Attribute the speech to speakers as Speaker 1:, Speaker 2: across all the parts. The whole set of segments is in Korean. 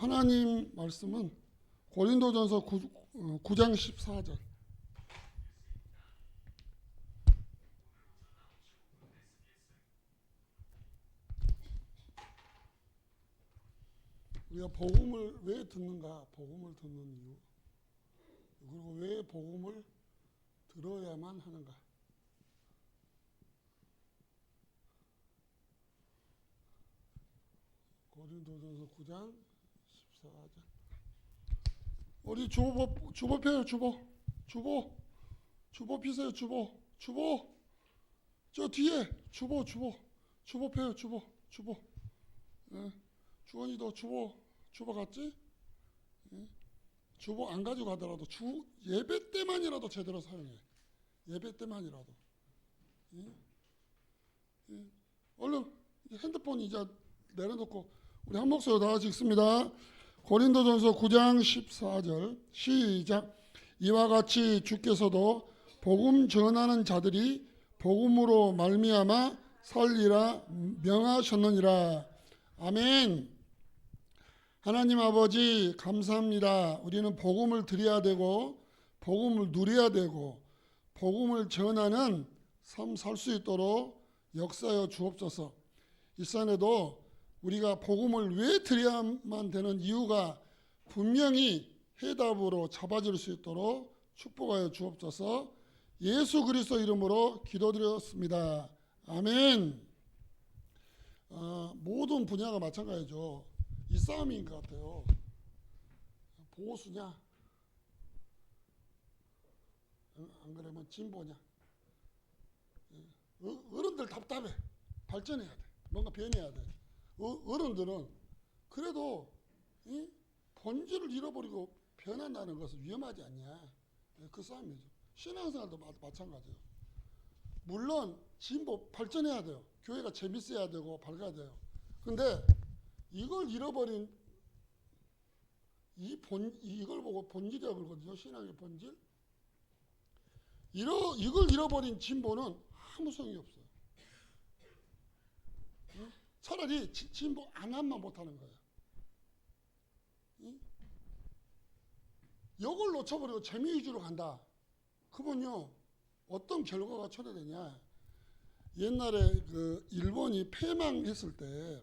Speaker 1: 하나님 말씀은 고린도전서 9장 14절. 우리가 복음을 왜 듣는가? 복음을 듣는 이유. 그리고 왜 복음을 들어야만 하는가? 고린도전서 9장 14절. 우리 주보 펴요. 주보 피세요. 주보 저 뒤에 주보 펴요. 주보. 예. 주원이도 주보 갔지? 예. 주보 안 가지고 가더라도 예배 때만이라도 제대로 사용해. 예배 때만이라도. 예. 예. 얼른 핸드폰 이제 내려놓고 우리 한 목소리로 다 같이 읽습니다. 고린도전서 9장 14절 시작. 이와 같이 주께서도 복음 전하는 자들이 복음으로 말미암아 살리라 명하셨느니라. 아멘. 하나님 아버지 감사합니다. 우리는 복음을 드려야 되고 복음을 누려야 되고 복음을 전하는 삶 살 수 있도록 역사하여 주옵소서. 이 시간에도 우리가 복음을 왜 드려야만 되는 이유가 분명히 해답으로 잡아질 수 있도록 축복하여 주옵소서. 예수 그리스도 이름으로 기도드렸습니다. 아멘. 모든 분야가 마찬가지죠. 이 싸움인 것 같아요. 보수냐, 안 그러면 진보냐. 어른들 답답해. 발전해야 돼. 뭔가 변해야 돼. 어른들은 그래도 본질을 잃어버리고 변한다는 것은 위험하지 않냐. 그 싸움이죠. 신앙생활도 마찬가지예요. 물론 진보 발전해야 돼요. 교회가 재밌어야 되고 밝아야 돼요. 근데 이걸 잃어버린 이걸 보고 본질이라고 그러거든요. 신앙의 본질. 이걸 잃어버린 진보는 아무 소용이 없어요. 차라리 진보 안 하면 못하는 거예요. 이걸 놓쳐버리고 재미 위주로 간다. 그러면요 어떤 결과가 초래되냐. 옛날에 그 일본이 패망했을 때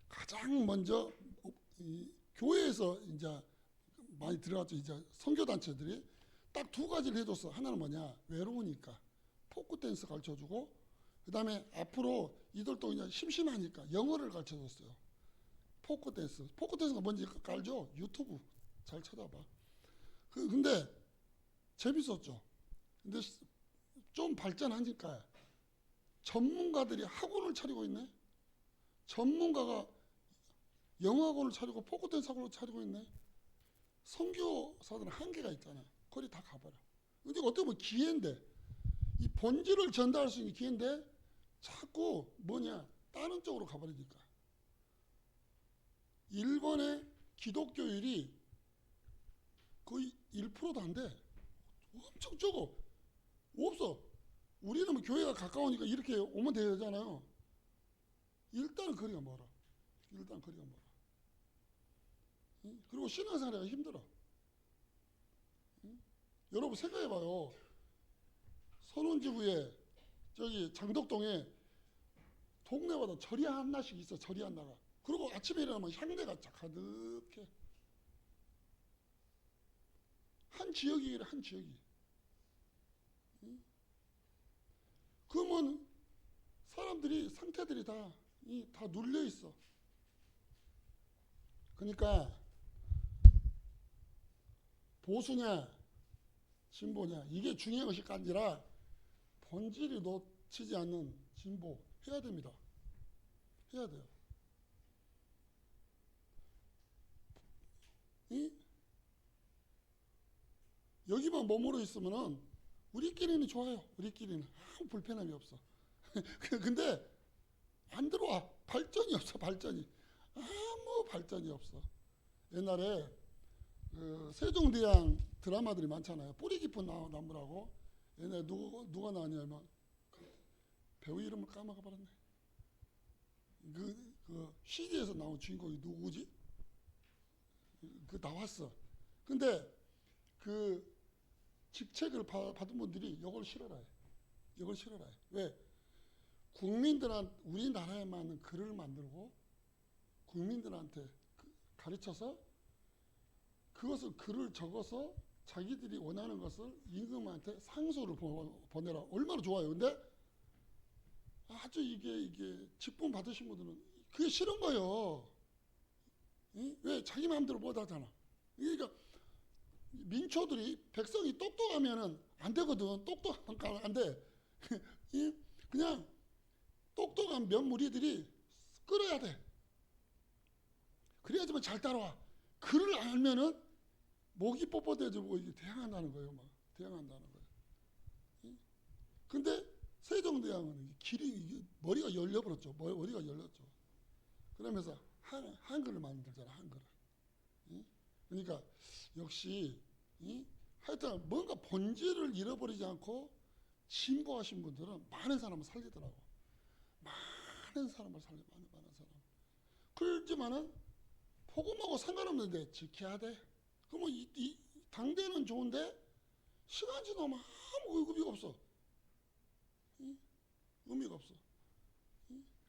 Speaker 1: 가장 먼저 교회에서 이제 많이 들어갔죠. 이제 선교단체들이 딱 두 가지를 해줬어. 하나는 뭐냐, 외로우니까 포크 댄스 가르쳐주고, 그 다음에 앞으로 이들도 그냥 심심하니까 영어를 가르쳐줬어요. 포크 댄스가 뭔지 알죠? 유튜브 잘 찾아봐. 근데 재밌었죠. 근데 좀 발전하니까 전문가들이 학원을 차리고 있네. 전문가가 영어학원을 차리고 포크댄스 학원을 차리고 있네. 선교사들은 한계가 있잖아. 거기 다 가봐라. 근데 어떻게 보면 기회인데, 이 본질을 전달할 수 있는 기회인데 자꾸 뭐냐 다른 쪽으로 가버리니까. 일본의 기독교율이 거의 1%도 안 돼. 엄청 적어. 없어. 우리는 뭐 교회가 가까우니까 이렇게 오면 되잖아요. 일단 거리가 멀어. 그리고 신앙생활이 힘들어. 여러분 생각해봐요. 선원지구에 저기 장덕동에 동네마다 절이 하나씩 있어. 절이 하나가. 그리고 아침에 일어나면 향내가 가득해. 한 지역이래. 한 지역이. 그러면 사람들이 상태들이 다 눌려 있어. 그러니까 보수냐 진보냐 이게 중요한 것이 아니라 본질이 놓치지 않는 진보 해야 됩니다. 해야 돼요. 여기만 머무르 있으면은 우리끼리는 좋아요. 우리끼리는 아무 불편함이 없어. 근데 안 들어와. 발전이 없어. 아무 발전이 없어. 옛날에 그 세종대왕 드라마들이 많잖아요. 뿌리 깊은 나무라고. 옛날에 누가 나왔냐면 배우 이름을 까먹어 버렸네. 그 CD에서 나온 주인공이 누구지? 그 나왔어. 근데 그 직책을 받은 분들이 이걸 싫어라. 이걸 싫어라. 왜? 국민들한테 우리나라에 맞는 글을 만들고 국민들한테 가르쳐서 그것을 글을 적어서 자기들이 원하는 것을 임금한테 상소를 보내라. 얼마나 좋아요. 근데 아주 이게 직분 받으신 분들은 그게 싫은 거예요. 왜? 자기 마음대로 못 하잖아. 그러니까 민초들이 백성이 똑똑하면은 안 되거든. 똑똑하면 안 돼. 그냥 똑똑한 면무리들이 끌어야 돼. 그래야지만 잘 따라와. 글을 알면은 목이 뻣뻣해지고 이게 대항한다는 거예요. 막 대항한다는 거예요. 근데 세종대왕은 길이 머리가 열려버렸죠. 머리가 열렸죠. 그러면서 한글을 만들잖아. 한글을. 그러니까 역시 하여튼 뭔가 본질을 잃어버리지 않고 진보하신 분들은 많은 사람을 살리더라고. 많은 사람을 살려. 많은 사람. 그렇지만은 복음하고 상관없는데 지켜야 돼. 그러면 이 당대는 좋은데 시간 지나면 아무 의미가 없어. 의미가 없어.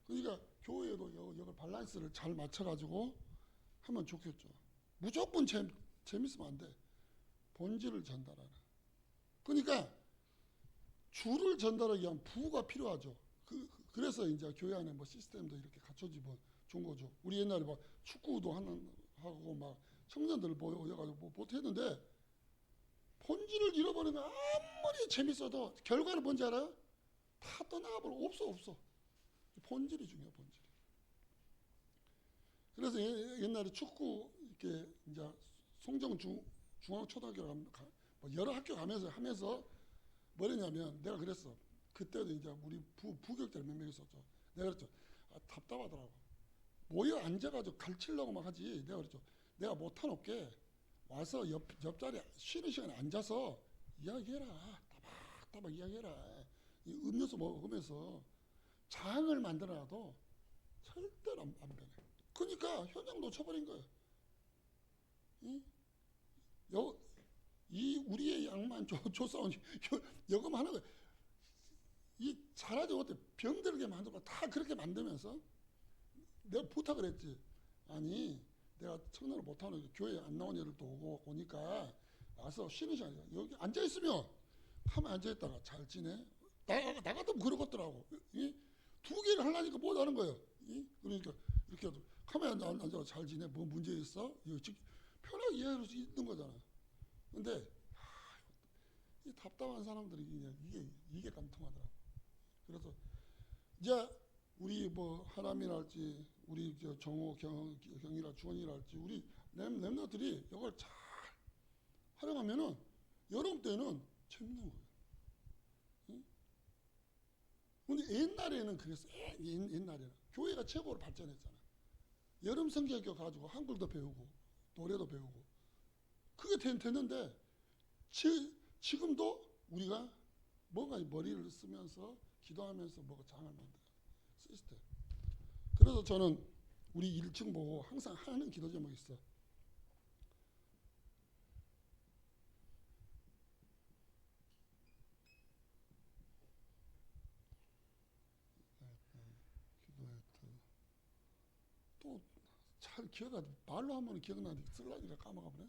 Speaker 1: 그러니까 교회도 이걸 밸런스를 잘 맞춰가지고 하면 좋겠죠. 무조건 재밌으면 안 돼. 본질을 전달하라. 그러니까 주를 전달하기 위한 부가 필요하죠. 그래서 이제 교회 안에 뭐 시스템도 이렇게 갖춰지고 준 거죠. 우리 옛날에 막 축구도 하고 막 청년들 모여가지고 못했는데 본질을 잃어버리면 아무리 재밌어도 결과는 뭔지 알아요? 다 떠나가버려. 없어. 본질이 중요해. 본질. 그래서 옛날에 축구 이렇게 이제 송정 중앙초등학교 뭐 여러 학교 하면서 뭐랬냐면 내가 그랬어. 그때도 이제 우리 부교육자를 몇 명 있었죠. 내가 그랬죠. 답답하더라고. 모여 앉아가지고 가르치려고 막 하지. 내가 그랬죠. 내가 못한 없게 와서 옆자리에 쉬는 시간에 앉아서 이야기해라. 따박따박 이야기해라. 이 음료수 먹으면서 장을 만들어놔도 절대로 안 변해. 그러니까 현장 놓쳐버린 거예요. 이 우리의 양만 조사원 여금 하는 거예요. 이 잘하지 못해 병들게 만들고 다 그렇게 만들면서 내가 부탁을 했지. 아니 내가 청년을 못하는 교회에 안 나온 애들도 오니까 와서 쉬는 시간에 여기 앉아있으면 가만히 앉아있다가 잘 지내? 나 같으면 그러겠더라고. 두 개를 하려니까 못 하는 거예요. 그러니까 이렇게 가만히 앉아서 잘 지내? 뭐 문제 있어? 편하게 이해할 수 있는 거잖아. 근데 이 답답한 사람들이 이게 깜통하더라고. 그래서 이제 우리 뭐 하람이랄지 우리 저 정호 경이라 주원이랄지 우리 랩너들이 이걸 잘 활용하면은 여름 때는 재밌는 거예요. 응? 근데 옛날에는 그랬어. 옛날에는 교회가 최고로 발전했잖아. 여름 성경교 가지고 한글도 배우고 노래도 배우고 그게 됐는데 지금도 우리가 뭔가 머리를 쓰면서 기도하면서 뭐가 장을 만들어 시스템. 그래서 저는 우리 1층 보고 항상 하는 기도 제목이 있어. 기도했던 또 잘 기억하지. 말로 하면 기억나는데 쓸라니까 까먹어 버려.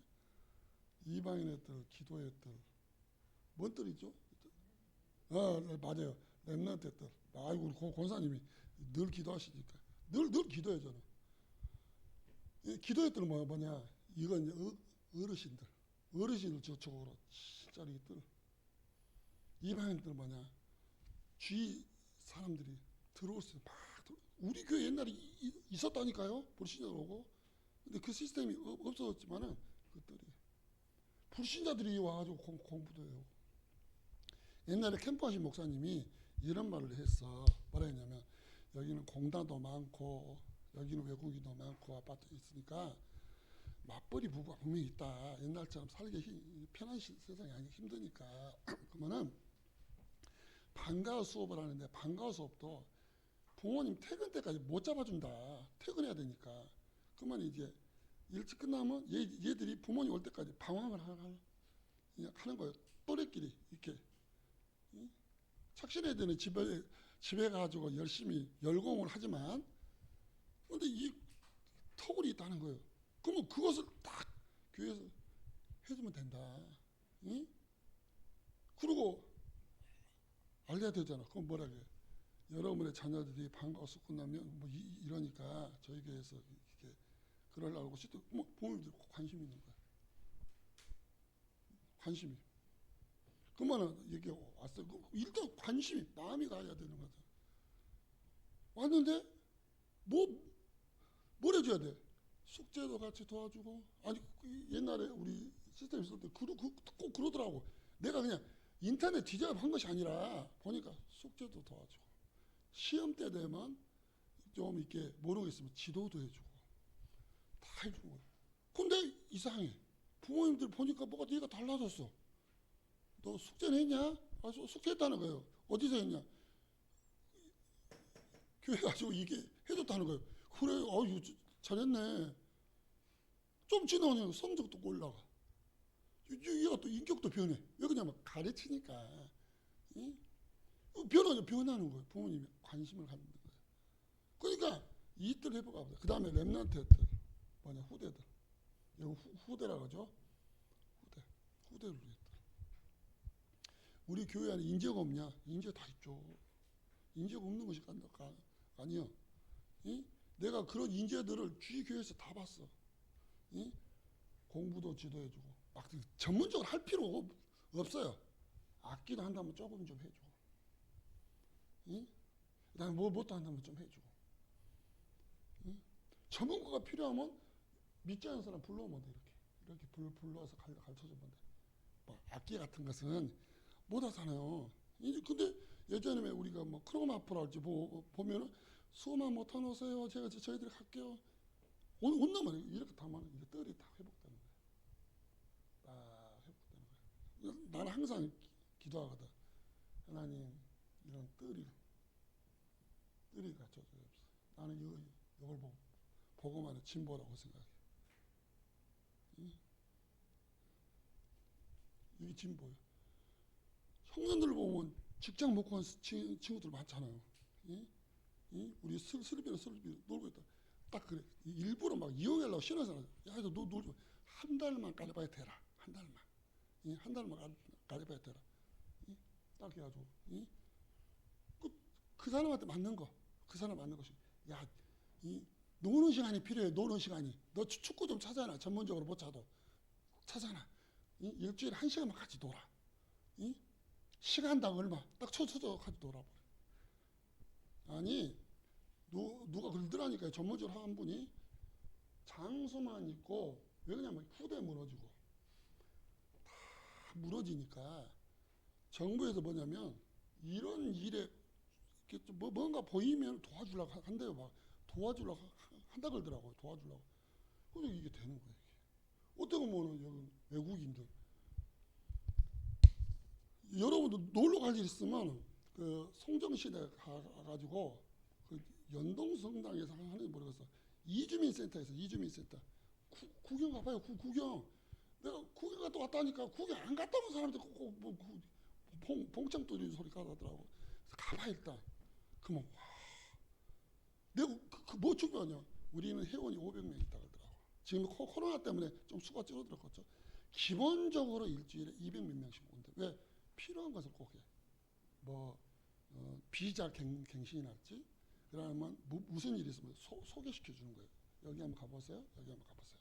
Speaker 1: 이방인의 뜰, 기도의 뜰. 뭔 뜰이죠? 맞아요. 렘넌트 뜰. 아이고 권사님이 늘 기도하시니까 늘 기도해 저는. 기도의 뜰은 뭐냐? 이건 어르신들 저쪽으로 진짜로 이 뜰. 이방인들 뭐냐? 주위 사람들이 들어올 수 막 우리 교회 옛날에 있었다니까요. 불신자들 오고. 근데 그 시스템이 없어졌지만은 그 뜰이 불신자들이 와가지고 공부도 해요. 옛날에 캠프하신 목사님이 이런 말을 했어. 뭐라 했냐면 여기는 공단도 많고 여기는 외국인도 많고 아파트 있으니까 맞벌이 부부가 분명히 있다. 옛날처럼 살기 편한 세상이 아니고 힘드니까 그러면은 방과후 수업을 하는데 방과후 수업도 부모님 퇴근 때까지 못 잡아준다. 퇴근해야 되니까. 그러면 이제 일찍 끝나면 얘들이 부모님 올 때까지 방황을 하는 거예요. 또래끼리 이렇게. 착실해야 되는 집에 가지고 열심히 열공을 하지만, 근데 이 터울이 있다는 거예요. 그러면 그것을 딱 교회에서 해주면 된다. 응? 그리고 알려야 되잖아. 그건 뭐라 그래? 여러분의 자녀들이 방과수 끝나면 뭐 이러니까 저희 교회에서 이렇게 그러려고 시도 뭐 부모님들이 관심이 있는 거야. 관심이. 그러면은 이게 왔어요. 일단 관심이 마음이 가야 되는 거죠. 왔는데 뭘 해줘야 돼? 숙제도 같이 도와주고. 아니 옛날에 우리 시스템 있을 때 꼭 그러더라고. 내가 그냥 인터넷 뒤져서 한 것이 아니라 보니까 숙제도 도와주고, 시험 때 되면 좀 이렇게 모르겠으면 지도도 해주고 다 해주는 거야. 근데 이상해. 부모님들 보니까 뭐가 네가 달라졌어. 너 숙제는 했냐? 아, 숙제했다는 거예요. 어디서 했냐? 교회 가지고 이게 해줬다는 거예요. 그래, 어유 잘했네. 좀 지나면 성적도 올라가. 얘가 또 인격도 변해. 왜 그러냐면 가르치니까. 응? 변하는 거예요. 부모님이 관심을 갖는 거예요. 그러니까 이들 해보가 보다. 그 다음에 랩런트들, 뭐냐, 후대들. 이거 후대라 그러죠? 후대를 위해. 우리 교회 안에 인재가 없냐? 인재 다 있죠. 인재가 없는 것이 아니요. 응? 내가 그런 인재들을 주위 교회에서 다 봤어. 응? 공부도 지도해주고, 막 전문적으로 할 필요 없어요. 악기도 한다면 조금 좀 해주고, 응? 그다음에 뭣도 한다면 좀 해주고, 응? 전문가가 필요하면 믿지 않는 사람 불러오면 돼. 이렇게 불러와서 가르쳐주면 돼. 뭐 악기 같은 것은 못 하잖아요. 근데 예전에 우리가 뭐 크로마프라 할지 보면은 수업만 못한 오세요. 저희들이 할게요. 온단 말이에요. 이렇게 다만 이제 뜰이 다 회복되는 거예요. 딱 회복되는 거예요. 나는 항상 기도하거든. 하나님, 이런 뜰이 갖춰져요. 나는 이걸 보고만 진보라고 생각해. 이게 진보예요. 청년들 보면 직장 못 구한 친구들 많잖아요. 우리 슬비는 놀고 있다. 딱 그래. 일부러 막 이용하려고 신어서, 야, 너 놀지 마. 한 달만 깔아봐야 되라. 한 달만. 한 달만 깔아봐야 되라. 딱 해가지고. 그 사람한테 맞는 거. 그 사람 맞는 것이. 야, 노는 시간이 필요해. 노는 시간이. 너 축구 좀 찾아놔. 전문적으로 못 찾아. 찾아놔. 일주일에 1시간만 같이 놀아. 시간당 얼마? 딱 쳐서 같이 놀아버려. 아니, 누가 그러더라니까요. 전문적으로 한 분이 장소만 있고, 왜 그러냐면 후대 무너지고 다 무너지니까 정부에서 뭐냐면 이런 일에 뭔가 보이면 도와주려고 한대요. 막 도와주려고 한다 그러더라고요. 도와주려고. 그래서 이게 되는 거예요. 어떻게 보면 여기 외국인들, 여러분도 놀러 갈 일 있으면 그 송정시대 가가지고 그 연동성당에서 하는 모르겠어. 이주민센터에서 이주민센터 구경 가봐요. 구경. 내가 구경 갔다 왔다니까. 구경 안 갔다 온 사람들 뭐 봉창 뚫리는 소리 가더라고. 가봐 일단. 그러면 와, 내가 뭐 중요하냐? 우리는 회원이 500명 있다 그러더라고. 지금 코로나 때문에 좀 수가 줄어들었겠죠. 기본적으로 일주일에 200 몇 명씩 온대. 왜? 필요한 것을 꼭 해. 뭐 비자 갱신이랄지, 그러면 무슨 일이 있으면 소개시켜 주는 거예요. 여기 한번 가보세요. 여기 한번 가보세요.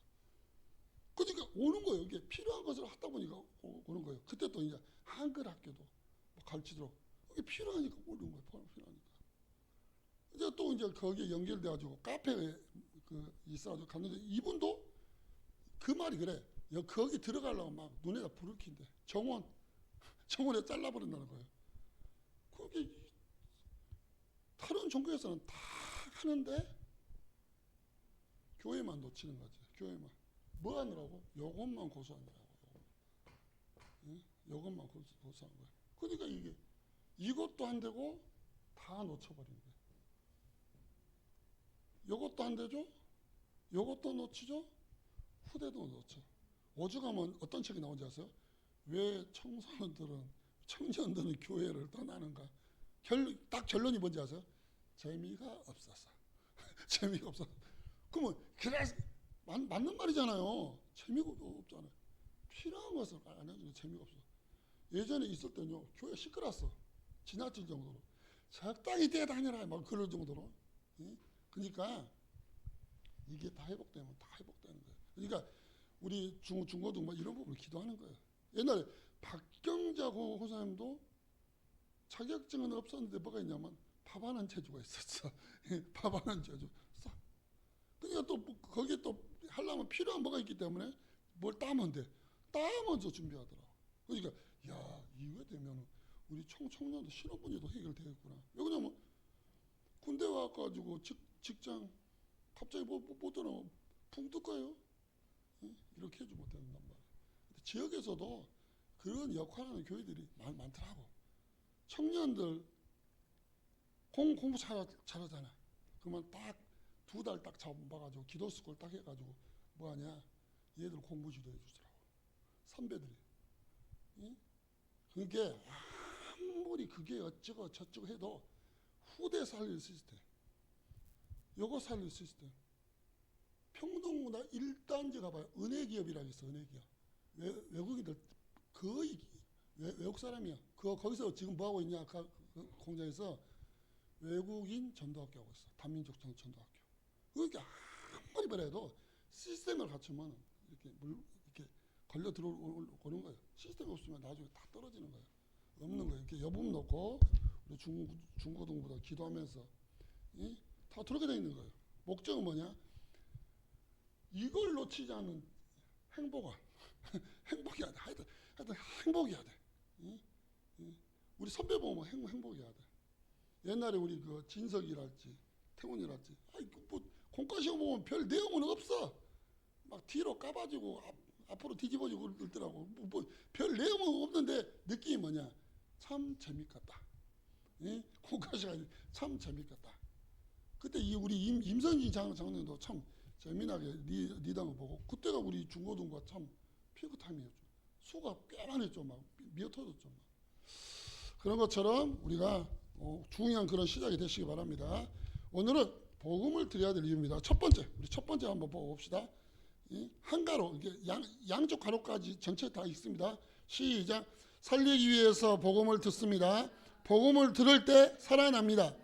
Speaker 1: 그러니까 오는 거예요. 이게 필요한 것을 하다 보니까 오는 거예요. 그때 또 이제 한글 학교도 뭐 가르치도록 이게 필요하니까 오는 거예요. 필요하니까. 이제 또 이제 거기에 연결돼 가지고 카페에 그 있어가지고 갔는데 이분도 그 말이 그래. 거기 들어가려고 막 눈에다 불을 킨대. 정원에 잘라버린다는 거예요. 그게 다른 종교에서는 다 하는데 교회만 놓치는 거지. 교회만. 뭐 하느라고? 요것만 고수하느라고. 응? 요것만 고수하는 거야. 그러니까 이것도 안 되고 다 놓쳐버린 거야. 요것도 안 되죠? 요것도 놓치죠? 후대도 그렇죠. 오죽하면 어떤 책이 나온지 아세요? 왜 청년들은 교회를 떠나는가? 딱 결론이 뭔지 아세요? 재미가 없어서. 재미가 없어. 그러면 그래서 맞는 말이잖아요. 재미가 없잖아요. 필요한 것을 안 해주는 재미가 없어. 예전에 있을 때는요, 교회 시끄러웠어. 지나칠 정도로. 적당히 뛰어다녀라. 막 그럴 정도로. 예? 그러니까 이게 다 회복되면 다 회복되는 거예요. 그러니까 우리 중고등 뭐 이런 부분을 기도하는 거예요. 옛날에 박경자 호사님도 자격증은 없었는데 뭐가 있냐면 밥하는 재주가 있었어. 밥하는 재주. 그러니까 또 거기에 또 하려면 필요한 뭐가 있기 때문에 뭘 따면 돼. 따면서 준비하더라고. 그러니까 야 이거 되면 우리 청년도 신혼문제도 해결되겠구나. 왜 그러냐면 군대 와가지고 직장 갑자기 못 들어오면 붕 뜰 거예요. 이렇게 해주면 된단 말이에요. 지역에서도 그런 역할하는 교회들이 많더라고. 청년들 공부 잘하잖아. 그러면 딱 2달 딱 잡아가지고 기도 스쿨 딱 해가지고 뭐하냐 얘들 공부 지도해 주더라고. 선배들이. 그게 아무리 그게 어쩌고 저쩌고 해도 후대 살릴 시스템, 요거 살릴 시스템. 평동문화 1단지 가봐요. 은혜기업이라고 있어. 은혜기업. 외국인들 거의 외국 사람이야. 거기서 지금 뭐 하고 있냐? 그 공장에서 외국인 전도학교 하고 있어. 단민족 전도학교. 그러니까 아무리 말해도 시스템을 갖추면 이렇게 걸려 들어오는 거예요. 시스템이 없으면 나중에 다 떨어지는 거예요. 없는 거예요. 이렇게 여분 놓고 우리 중고등부터 기도하면서 다 들어게 돼 있는 거예요. 목적은 뭐냐? 이걸 놓치지 않는 행복을 행복해야 돼. 하여튼 행복해야 돼. 우리 선배 보면 행복해야 돼. 옛날에 우리 그 진석이랄지 태훈이랄지 뭐 공과 시험 보면 별 내용은 없어. 막 뒤로 까봐지고 앞으로 뒤집어지고 그러더라고. 별 내용은 없는데 느낌이 뭐냐? 참 재밌겠다. 공과 시간이 참 재밌겠다. 그때 우리 임선진 장로님도 참 재미나게 리더를 보고 그때가 우리 중고등과 참 피크 타임이었죠. 수가 꽤 많았죠. 막 미어터졌죠. 그런 것처럼 우리가 중요한 그런 시작이 되시기 바랍니다. 오늘은 복음을 드려야 될 이유입니다. 첫 번째 한번 봅시다. 한가로 이게 양쪽 가로까지 전체 다 있습니다. 시작. 살리기 위해서 복음을 듣습니다. 복음을 들을 때 살아납니다.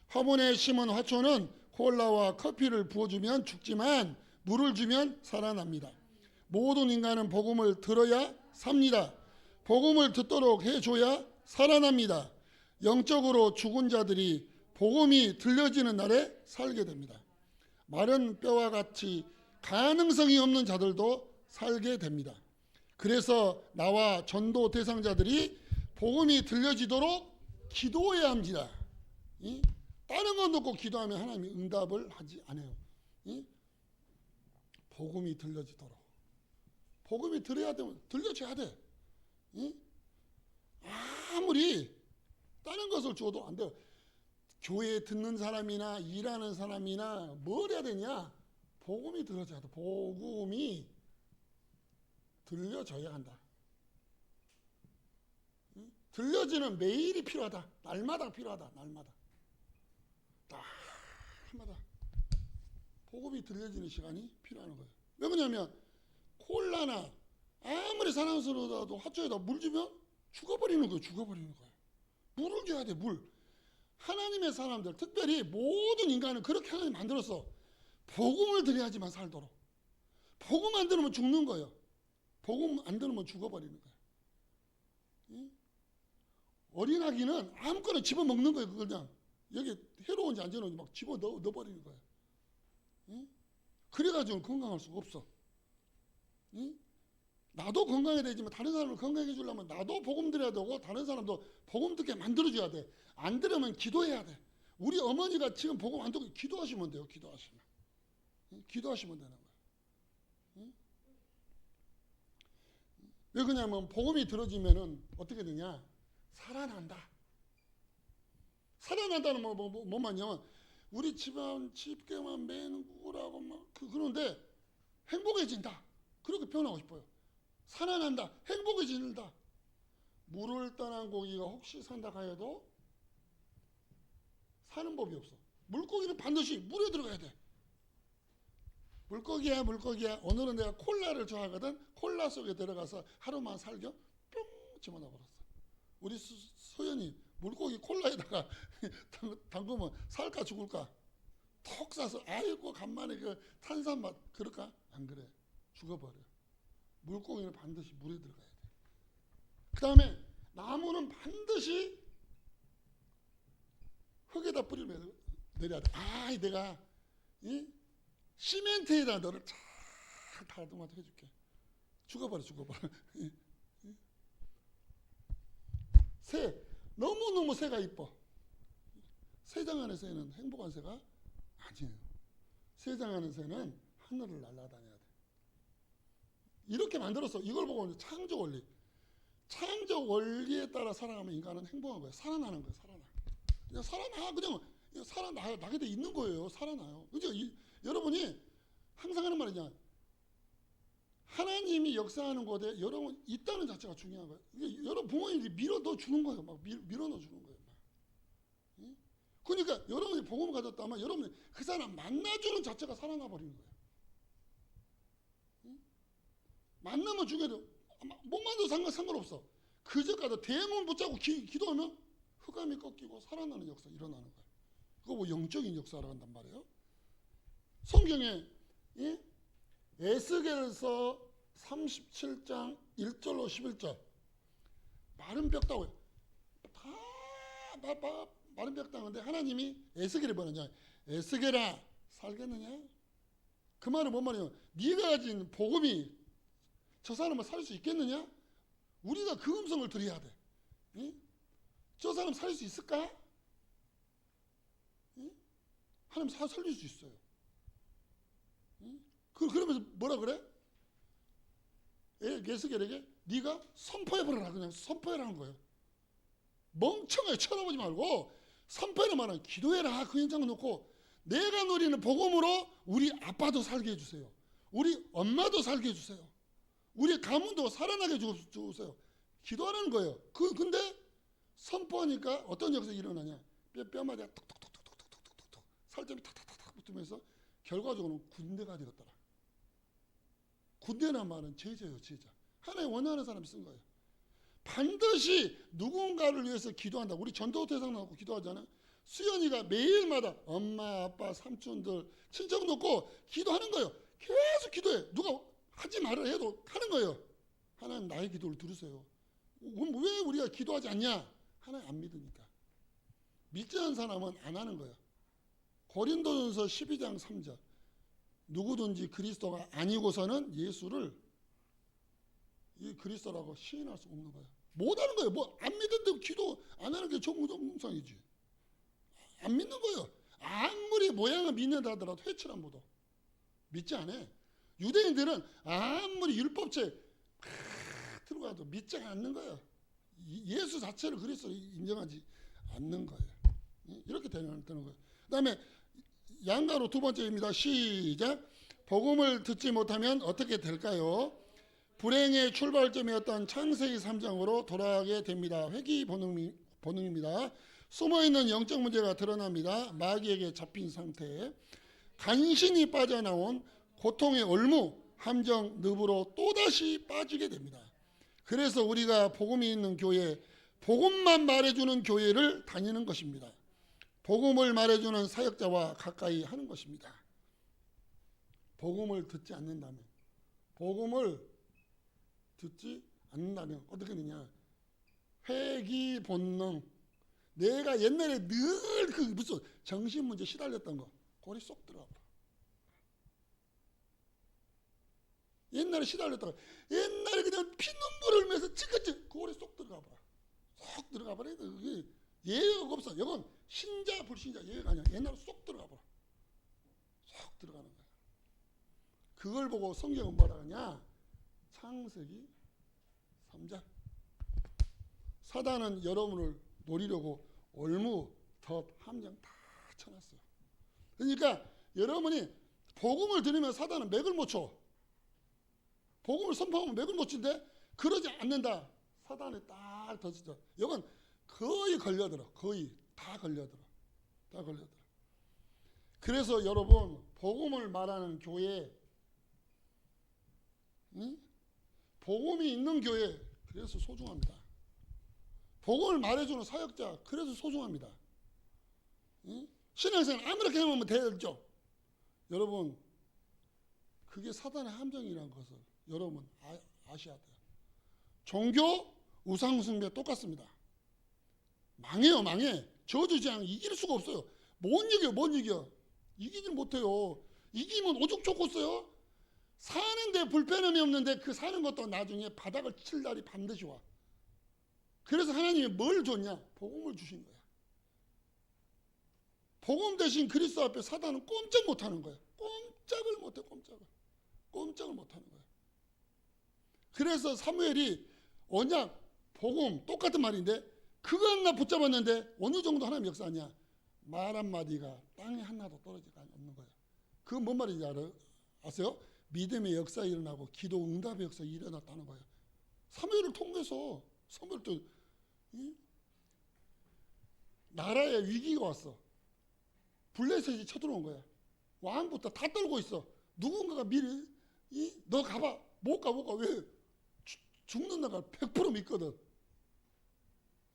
Speaker 1: 화분에 심은 화초는 콜라와 커피를 부어주면 죽지만 물을 주면 살아납니다. 모든 인간은 복음을 들어야 삽니다. 복음을 듣도록 해줘야 살아납니다. 영적으로 죽은 자들이 복음이 들려지는 날에 살게 됩니다. 마른 뼈와 같이 가능성이 없는 자들도 살게 됩니다. 그래서 나와 전도 대상자들이 복음이 들려지도록 기도해야 합니다. 다른 건 놓고 기도하면 하나님이 응답을 하지 않아요. 복음이 들려지도록. 복음이 들려줘야 돼. 아무리 다른 것을 줘도 안 돼요. 교회 듣는 사람이나 일하는 사람이나 뭘 해야 되냐? 복음이 들려줘야 돼. 복음이 들려줘야 한다. 들려지는 매일이 필요하다. 날마다 필요하다. 날마다. 복음이 들려지는 시간이 필요한 거예요. 왜 그러냐면 콜라나 아무리 사랑스러워도 화초에다 물 주면 죽어버리는 거예요. 물을 줘야 돼. 물. 하나님의 사람들, 특별히 모든 인간은 그렇게 하나님 만들었어. 복음을 들어야지만 살도록. 복음 안 들으면 죽는 거예요. 복음 안 들으면 죽어버리는 거예요. 어린아기는 아무거나 집어먹는 거예요. 그걸 그냥 여기 해로운지 안 해로운지 막 집어넣어버리는 거예요. 그래가지고 건강할 수가 없어. 나도 건강해야 되지만 다른 사람을 건강해 주려면 나도 복음 들어야 되고 다른 사람도 복음 듣게 만들어줘야 돼. 안 들으면 기도해야 돼. 우리 어머니가 지금 복음 안 듣고 기도하시면 돼요. 기도하시면 되는 거예요. 왜 그러냐면 복음이 들어지면은 어떻게 되냐? 살아난다는 뭐냐면 우리 집안 집게만 매는 구라고 막 그러는데 행복해진다. 그렇게 표현하고 싶어요. 살아난다. 행복해진다. 물을 떠난 고기가 혹시 산다 하여도 사는 법이 없어. 물고기는 반드시 물에 들어가야 돼. 물고기야 물고기야. 오늘은 내가 콜라를 좋아하거든. 콜라 속에 들어가서 하루만 살겨 뿅 집어넣어 버렸어. 우리 소연이 물고기 콜라에다가 담그면 살까 죽을까? 톡 싸서 아이고 간만에 그 탄산맛 그럴까? 안 그래. 죽어버려. 물고기는 반드시 물에 들어가야 돼. 그 다음에 나무는 반드시 흙에다 뿌리를 내려야 돼. 아, 내가 이 시멘트에다 너를 잘 다듬어서 해줄게. 죽어버려. 새, 너무너무 새가 이뻐. 새장 안의 새는 행복한 새가 아니에요. 새장 안의 새는 하늘을 날아다녀야 돼. 이렇게 만들었어. 이걸 보고 창조 원리. 창조 원리에 따라 살아가면 인간은 행복한 거예요. 살아나는 거예요. 그냥 살아나. 그냥 살아나게 돼 있는 거예요. 살아나요. 그죠? 여러분이 항상 하는 말이냐. 하나님이 역사하는 곳에 여러분 있다는 자체가 중요한 거예요. 여러분 부모님이 밀어 넣어 주는 거예요. 막 밀어 넣어 주는 거예요. 막. 그러니까 여러분이 복음을 가졌다면 여러분이 그 사람 만나주는 자체가 살아나 버리는 거예요. 만나면 죽여도 못 만나도 상관없어. 그저 가도 대문 붙잡고 기도하면 흑암이 꺾이고 살아나는 역사 일어나는 거예요. 그거 뭐 영적인 역사라고 한단 말이에요. 성경에 에스겔서 37장 1절로 11절 마른 벽 따고 다 마른 벽 따는데 하나님이 에스겔이 뭐냐? 에스겔아 살겠느냐? 그 말은 뭔 말이에요? 네가 가진 복음이 저 사람을 살 수 있겠느냐? 우리가 그 음성을 들어야 돼. 저 사람 살 수 있을까? 하나님 살릴 수 있어요. 그러면서 뭐라 그래? 에스겔에게 네가 선포해버려라. 그냥 선포해라는 거예요. 멍청하게 쳐다보지 말고 선포해라 말하면 기도해라. 그 현장을 놓고 내가 누리는 복음으로 우리 아빠도 살게 해주세요. 우리 엄마도 살게 해주세요. 우리 가문도 살아나게 해주세요. 기도하라는 거예요. 근데 선포하니까 어떤 역사가 일어나냐? 뼈마다 톡톡톡톡톡톡톡톡 살점이 탁탁탁 붙으면서 결과적으로는 군대가 되었더라. 군대란 말은 제자예요, 제자. 하나님 원하는 사람이 쓴 거예요. 반드시 누군가를 위해서 기도한다. 우리 전도 대상 놓고 기도하잖아요. 수연이가 매일마다 엄마, 아빠, 삼촌들, 친척 놓고 기도하는 거예요. 계속 기도해. 누가 하지 말을 해도 하는 거예요. 하나님 나의 기도를 들으세요. 왜 우리가 기도하지 않냐? 하나님 안 믿으니까. 믿지 않은 사람은 안 하는 거예요. 고린도전서 12장 3절 누구든지 그리스도가 아니고서는 예수를 이 그리스도라고 시인할 수 없는 거예요. 못 하는 거예요. 뭐 안 믿는데 기도 안 하는 게 정상이지. 안 믿는 거예요. 아무리 모양을 믿는다 하더라도 회칠 안 묻어. 믿지 않아. 유대인들은 아무리 율법책 들어가도 믿지 않는 거예요. 예수 자체를 그리스도로 인정하지 않는 거예요. 이렇게 되는 거예요. 그 다음에 양가로 두 번째입니다. 시작. 복음을 듣지 못하면 어떻게 될까요? 불행의 출발점이었던 창세기 3장으로 돌아가게 됩니다. 회귀 본능입니다. 숨어있는 영적 문제가 드러납니다. 마귀에게 잡힌 상태. 간신히 빠져나온 고통의 올무, 함정, 늪으로 또다시 빠지게 됩니다. 그래서 우리가 복음이 있는 교회, 복음만 말해주는 교회를 다니는 것입니다. 복음을 말해주는 사역자와 가까이 하는 것입니다. 복음을 듣지 않는다면, 복음을 듣지 않는다면 어떻게 되냐? 회귀 본능. 내가 옛날에 늘 그 무슨 정신 문제 시달렸던 거, 거기 쏙 들어가 버려. 옛날에 시달렸다가 옛날에 그냥 피눈물을 흘면서 찌긋찌긋 그거에 쏙 들어가 버려. 쏙 들어가 버려. 그게 예외가 없어. 이건 신자 불신자 예외가 아니야. 옛날에 쏙 들어가 버려. 쏙 들어가는 거야. 그걸 보고 성경은 뭐라 하냐? 창세기 3장. 사단은 여러분을 노리려고 올무, 덫, 함정 다 쳐놨어요. 그러니까 여러분이 복음을 들으면 사단은 맥을 못 쳐. 복음을 선포하면 맥을 못 친데 그러지 않는다. 사단에 딱 던지죠. 이건 거의 걸려들어. 거의 다 걸려들어. 다 걸려들어. 그래서 여러분 복음을 말하는 교회, 응? 복음이 있는 교회, 그래서 소중합니다. 복음을 말해주는 사역자, 그래서 소중합니다. 응? 신앙생활 아무렇게 하면 되죠. 여러분 그게 사단의 함정이라는 것을 여러분 아셔야 돼요. 종교, 우상숭배 똑같습니다. 망해요, 망해. 저주지향 이길 수가 없어요. 못 이겨, 못 이겨. 이기질 못해요. 이기면 오죽 좋겠어요? 사는데 불편함이 없는데 그 사는 것도 나중에 바닥을 칠 날이 반드시 와. 그래서 하나님이 뭘 줬냐? 복음을 주신 거야. 복음 대신 그리스도 앞에 사단은 꼼짝 못하는 거야. 꼼짝을 못해, 꼼짝을. 꼼짝을 못하는 거야. 그래서 사무엘이 언약, 복음 똑같은 말인데 그거 하나 붙잡았는데 어느 정도 하나님 역사하냐? 말 한마디가 땅에 하나도 떨어지지 않는 거예요. 그건 뭔 말인지 아세요? 믿음의 역사 일어나고 기도 응답의 역사 일어났다는 거예요. 사무엘을 통해서 사무엘도 나라에 위기가 왔어. 블레셋이 쳐들어온 거야. 왕부터 다 떨고 있어. 누군가가 미리 너 가봐. 못 가. 왜? 죽는 나가 100% 믿거든.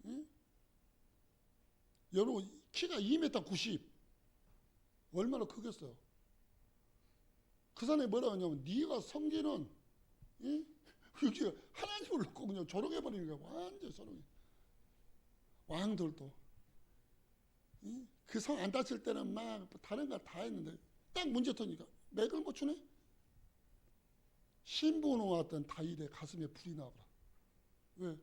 Speaker 1: 응? 여러분 키가 2m 90 얼마나 크겠어요? 그 사람이 뭐라고 하냐면 네가 섬기는 여기 하나님을 놓고 그냥 조롱해버리는 거야. 완전 조롱해. 왕들도 그 성 안 다칠 때는 막 다른 거 다 했는데 딱 문제 터니까 맥을 못 추네. 신부 놓았던 다윗의 가슴에 불이 나버려. 왜?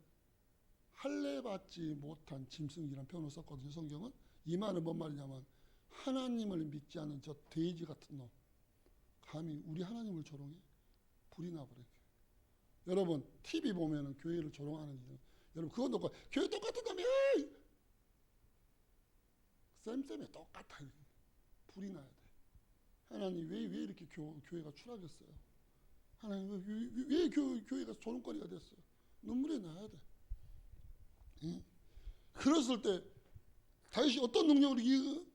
Speaker 1: 할례 받지 못한 짐승이라는 표현을 썼거든요. 성경은. 이 말은 뭔 말이냐면 하나님을 믿지 않은 저 돼지 같은 놈 감히 우리 하나님을 조롱해? 불이 나버려. 여러분 TV 보면은 교회를 조롱하는 일, 여러분 그거 놓고 교회 똑같다며 쌤쌤에 똑같아. 불이 나야 돼. 하나님 왜 이렇게 교회가 추락했어요? 하나님 왜 교회가 조롱거리가 됐어요? 눈물이 나야 돼. 응? 그랬을 때 다윗이 어떤 능력으로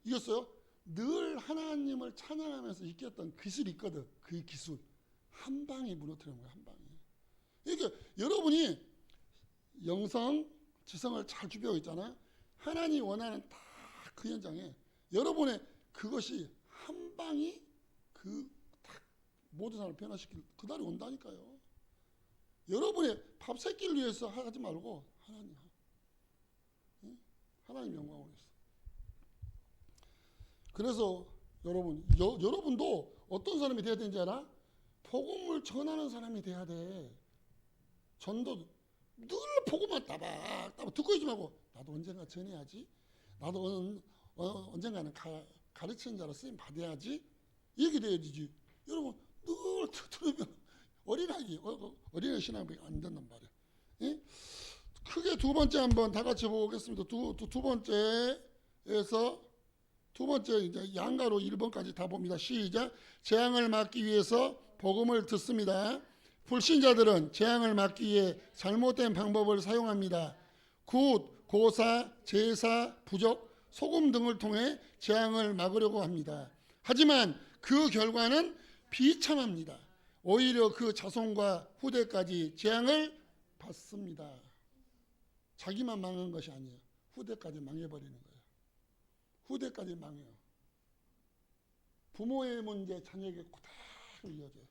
Speaker 1: 이겼어요? 늘 하나님을 찬양하면서 이겼던 기술이 있거든. 그 기술 한 방에 무너뜨리는 거야. 한 방에. 그러니까 여러분이 영성, 지성을 잘 준비하고 있잖아요. 하나님이 원하는 딱 그 현장에 여러분의 그것이 한 방이 그 딱 모든 사람을 변화시킬 그날이 온다니까요. 여러분의 밥 세 끼를 위해서 하지 말고 하나님 영광을 위해서. 그래서 여러분도 어떤 사람이 돼야 되는지 알아? 복음을 전하는 사람이 돼야 돼. 전도 늘 복음만 따박 듣고 있지 말고 나도 언젠가 전해야지. 나도 언젠가는 가르치는 자로 쓰임 받아야지. 이렇게 돼야 되지. 여러분 늘 들으면 어린아이 신앙이 안 된단 말이야. 예? 크게 두 번째 한번 다 같이 보겠습니다. 두 번째에서 두 번째 이제 양가로 1번까지 다 봅니다. 시작. 재앙을 막기 위해서 복음을 듣습니다. 불신자들은 재앙을 막기 위해 잘못된 방법을 사용합니다. 굿, 고사, 제사, 부적, 소금 등을 통해 재앙을 막으려고 합니다. 하지만 그 결과는 비참합니다. 오히려 그 자손과 후대까지 재앙을 받습니다. 자기만 망한 것이 아니에요. 후대까지 망해버리는 거예요. 후대까지 망해요. 부모의 문제 자녀에게 그대로 이어져요.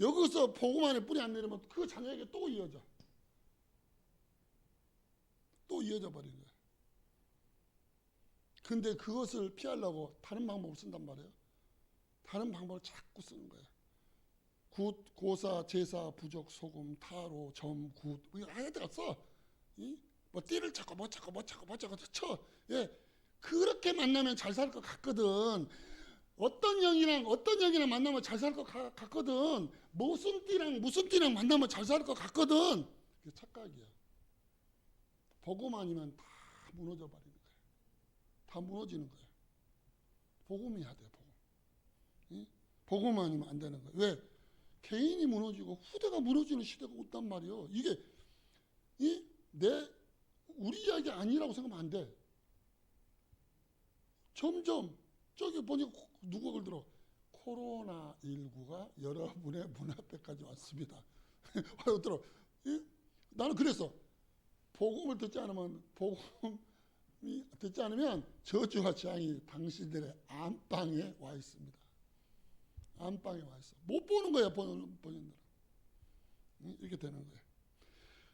Speaker 1: 여기서 복음 안에 뿌리 안 내리면 그 자녀에게 또 이어져. 또 이어져 버리는 거예요. 근데 그것을 피하려고 다른 방법을 쓴단 말이에요. 다른 방법을 자꾸 쓰는 거예요. 굿, 고사, 제사, 부적, 소금, 타로, 점, 굿 이거 아예다가 써. 뭐 띠를 찾고 못 찾고 쳐. 예, 그렇게 만나면 잘 살 것 같거든. 어떤 영이랑 만나면 잘 살 것 같거든. 무슨 띠랑 만나면 잘 살 것 같거든. 그게 착각이야. 복음 아니면 다 무너져 버리는 거예요. 다 무너지는 거예요. 복음해야 돼요. 복음. 복음 아니면 안 되는 거예요. 왜? 개인이 무너지고 후대가 무너지는 시대가 없단 말이에요. 이게 우리 이야기 아니라고 생각하면 안 돼. 점점 저기 보니까 누가 그러더라. 코로나19가 여러분의 문 앞에까지 왔습니다. 그러더라. 나는 그랬어. 복음을 듣지 않으면 저주와 재앙이 당신들의 안방에 와 있습니다. 안방에 와 있어. 못 보는 거야, 본인들은. 이렇게 되는 거예요.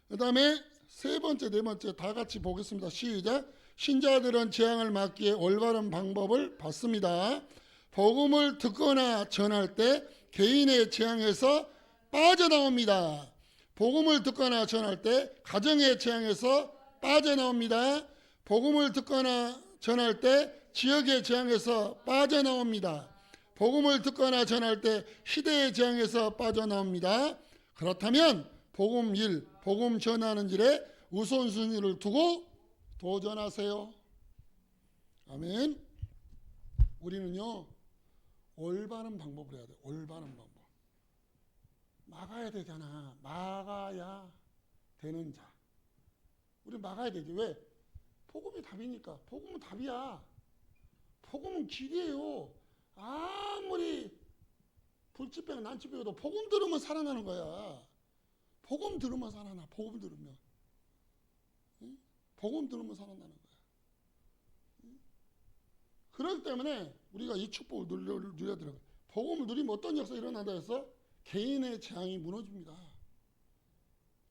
Speaker 1: 그 다음에 세 번째, 네 번째 다 같이 보겠습니다. 시작. 신자들은 재앙을 막기에 올바른 방법을 받습니다. 복음을 듣거나 전할 때 개인의 재앙에서 빠져나옵니다. 복음을 듣거나 전할 때 가정의 재앙에서 빠져나옵니다. 복음을 듣거나 전할 때 지역의 재앙에서 빠져나옵니다. 복음을 듣거나 전할 때 시대의 재앙에서 빠져나옵니다. 그렇다면 복음 일, 복음 전하는 일에 우선순위를 두고 도전하세요. 아멘. 우리는요 올바른 방법을 해야 돼. 올바른 방법. 막아야 되잖아. 막아야 되는 자. 우리 막아야 되지. 왜? 복음이 답이니까. 복음은 답이야. 복음은 길이에요. 아무리 불치병 난치병도 복음 들으면 살아나는 거야. 복음 들으면 살아나. 복음 들으면. 응? 복음 들으면 살아나는 거야. 응? 그렇기 때문에 우리가 이 축복을 누려야 되는 거야. 복음을 누리면 어떤 역사가 일어난다 해서 개인의 재앙이 무너집니다.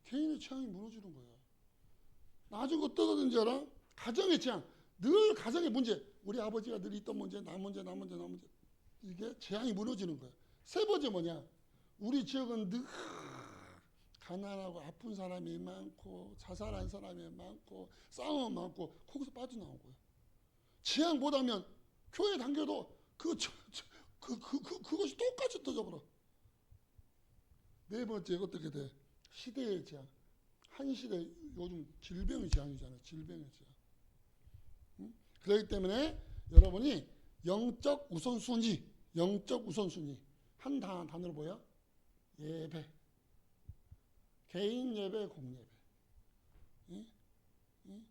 Speaker 1: 개인의 재앙이 무너지는 거야. 나중에 어떠든지 알아? 가정의 재앙. 늘 가정의 문제. 우리 아버지가 늘 있던 문제, 나 문제. 이게 재앙이 무너지는 거야. 세 번째 뭐냐? 우리 지역은 늘 가난하고 아픈 사람이 많고 자살한 사람이 많고 싸움 많고 거기서 빠져나온 거야. 재앙 못하면 교회 당겨도 그것이 똑같이 터져버려. 네 번째 어떻게 돼? 시대의 재앙. 한 시대 요즘 질병의 재앙이잖아요. 질병의 재앙. 응? 그렇기 때문에 여러분이 영적 우선순위 한 단어로 뭐야? 예배. 개인 예배, 공예배. 응? 응?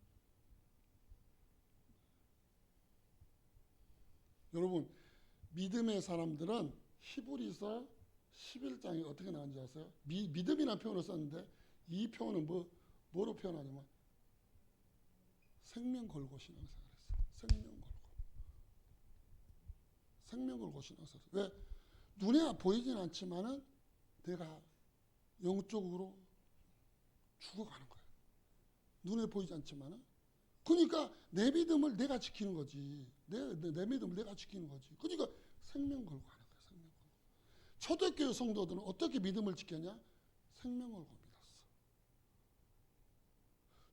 Speaker 1: 여러분 믿음의 사람들은 히브리서 11장이 어떻게 나왔는지 아세요? 믿음이라는 표현을 썼는데 이 표현은 뭐로 표현하냐면 생명 걸고 신앙생활 했어. 생명 걸고 신앙생활. 왜? 눈에 보이진 않지만은 내가 영적으로 죽어가는 거야. 눈에 보이지 않지만은. 그러니까 내 믿음을 내가 지키는 거지. 내 믿음을 내가 지키는 거지. 그러니까 생명 걸고 하는 거야. 생명 걸고. 초대교회 성도들은 어떻게 믿음을 지켰냐? 생명 걸고 믿었어.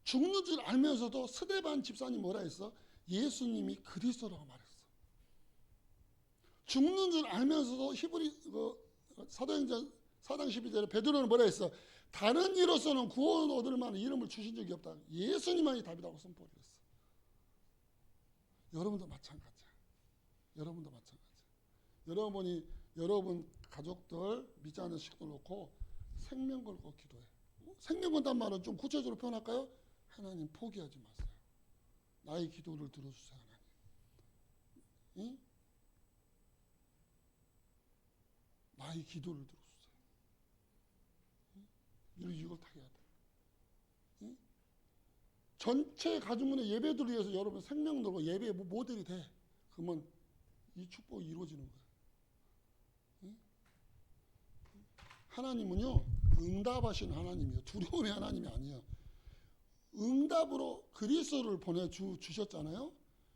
Speaker 1: 죽는 줄 알면서도 스데반 집사님 뭐라 했어? 예수님이 그리스도라고 말했어. 죽는 줄 알면서도 히브리 사도행전 4장 12절에 베드로는 뭐라 했어? 다른 이로서는 구원 얻을 만한 이름을 주신 적이 없다. 예수님만이 답이라고 선포를 했어. 여러분도 마찬가지야. 여러분 가족들 믿지 않는 식구들 놓고 생명 걸고 기도해. 생명 건단 말은 좀 구체적으로 표현할까요? 하나님 포기하지 마세요. 나의 기도를 들어주세요. 하나님. 응? 나의 기도를 들어주세요. 이걸 다 해야 돼. 응? 전체 가족문의 예배들을 위해서 여러분 생명 들고 예배의 모델이 돼. 그러면 이 축복이 이루어지는 거야. 응? 하나님은요 응답하신 하나님이에요. 두려움의 하나님이 아니에요. 응답으로 그리스도를 보내주셨잖아요.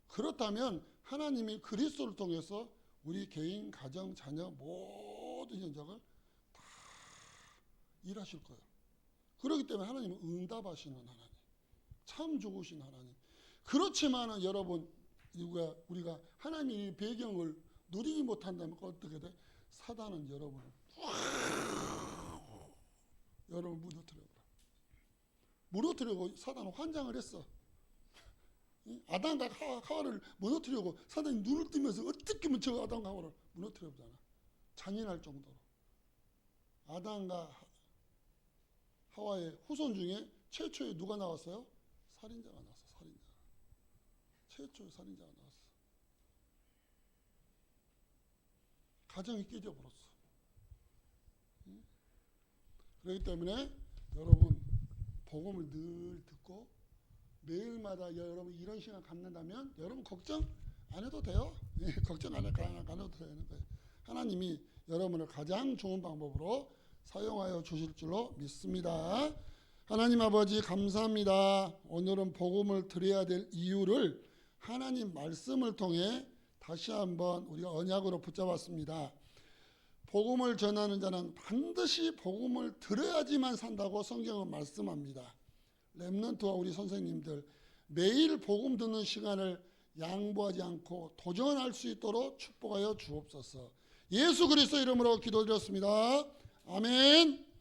Speaker 1: 그렇다면 하나님이 그리스도를 통해서 우리 개인, 가정, 자녀 모든 현장을 다 일하실 거예요. 그렇기 때문에 하나님은 응답하시는 하나님, 참 좋으신 하나님. 그렇지만은 여러분 우리가 하나님의 배경을 누리지 못한다면 어떻게 돼? 사단은 여러분을 무너뜨리고 사단은 환장을 했어. 아담과 하와를 무너뜨리고 사단이 눈을 뜨면서 어떻게 하면 저 아담과 하와를 무너뜨려보잖아. 잔인할 정도로 아담과 하와의 후손 중에 최초에 누가 나왔어요? 살인자가 나왔어. 살인자. 최초의 살인자가 나왔어. 가정이 깨져버렸어. 그렇기 때문에 여러분 복음을 늘 듣고 매일마다 여러분 이런 시간 갖는다면 여러분 걱정 안 해도 돼요. 걱정 안 해도 되는 거예요. 하나님이 여러분을 가장 좋은 방법으로 사용하여 주실 줄로 믿습니다. 하나님 아버지 감사합니다. 오늘은 복음을 드려야 될 이유를 하나님 말씀을 통해 다시 한번 우리가 언약으로 붙잡았습니다. 복음을 전하는 자는 반드시 복음을 들어야지만 산다고 성경은 말씀합니다. 렘넌트와 우리 선생님들 매일 복음 듣는 시간을 양보하지 않고 도전할 수 있도록 축복하여 주옵소서. 예수 그리스도 이름으로 기도드렸습니다. 아멘.